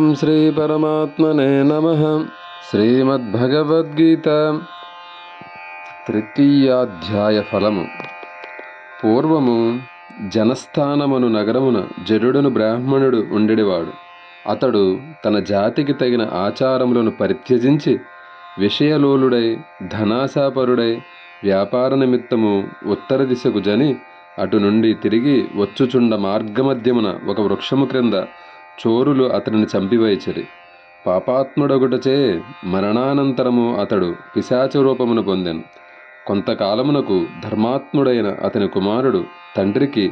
ఓం శ్రీ పరమాత్మనే నమః. శ్రీమద్భగవద్గీత తృతీయాధ్యాయ ఫలము. పూర్వము జనస్థానమను నగరమున జరుడను బ్రాహ్మణుడు ఉండెడివాడు. అతడు తన జాతికి తగిన ఆచారములను పరిత్యజించి విషయలోలుడై ధనాశాపరుడై వ్యాపార నిమిత్తము ఉత్తర దిశకు జని అటు నుండి తిరిగి వచ్చుచుండ మార్గమధ్యమున ఒక వృక్షము క్రింద చోరులు అతనిని చంపివేచిరి. పాపాత్ముడొకటచే మరణానంతరము అతడు పిశాచ రూపమును పొందెను. కొంతకాలమునకు ధర్మాత్ముడైన అతని కుమారుడు తండ్రికి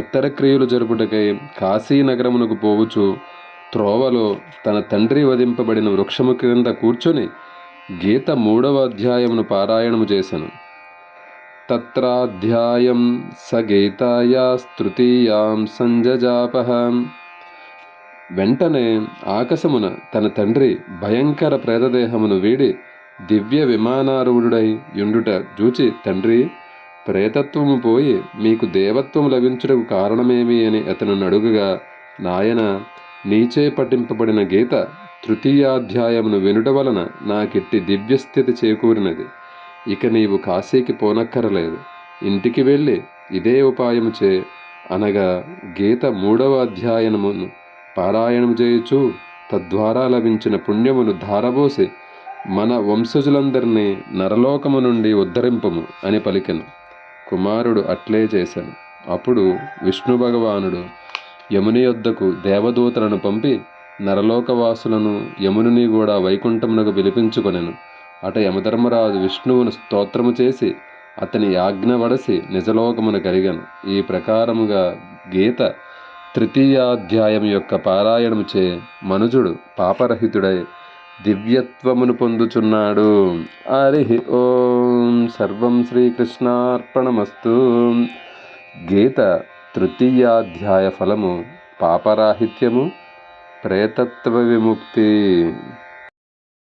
ఉత్తర క్రియలు జరుపుటకై కాశీనగరమునకు పోవుచు త్రోవలో తన తండ్రి వధింపబడిన వృక్షము క్రింద కూర్చొని గీత 3వ అధ్యాయమును పారాయణము చేసెను. తత్రాధ్యాయం స గీతాయాస్తృతీయాం సంజజాపః. వెంటనే ఆకాశమున తన తండ్రి భయంకర ప్రేతదేహమును వీడి దివ్య విమానారూఢుడై యుండుట చూచి, తండ్రి, ప్రేతత్వము పోయి మీకు దేవత్వము లభించుటకు కారణమేమి అని అతను అడుగగా, నాయన, నీచే పఠింపబడిన గీత తృతీయాధ్యాయమును వినుట వలన నాకిట్టి దివ్యస్థితి చేకూరినది. ఇక నీవు కాశీకి పోనక్కరలేదు. ఇంటికి వెళ్ళి ఇదే ఉపాయముచే అనగా గీత 3వ అధ్యాయమును పారాయణము చేయుచు తద్వారా లభించిన పుణ్యమును ధారబోసి మన వంశజులందరినీ నరలోకము నుండి ఉద్ధరింపము అని పలికెను. కుమారుడు అట్లే చేశాను. అప్పుడు విష్ణు భగవానుడు యముని యొద్దకు దేవదూతలను పంపి నరలోకవాసులను యమునిని కూడా వైకుంఠమునకు పిలిపించుకొనెను. అట యమధర్మరాజు విష్ణువును స్తోత్రము చేసి అతని యాజ్ఞ వడసి నిజలోకమున కలిగను. ఈ ప్రకారముగా గీత తృతీయాధ్యాయం యొక్క పారాయణముచే మనుజుడు పాపరహితుడై దివ్యత్వమును పొందుచున్నాడు. హరి ఓం. సర్వం శ్రీకృష్ణార్పణమస్తు. గీత తృతీయాధ్యాయ ఫలము పాపరాహిత్యము, ప్రేతత్వ విముక్తి.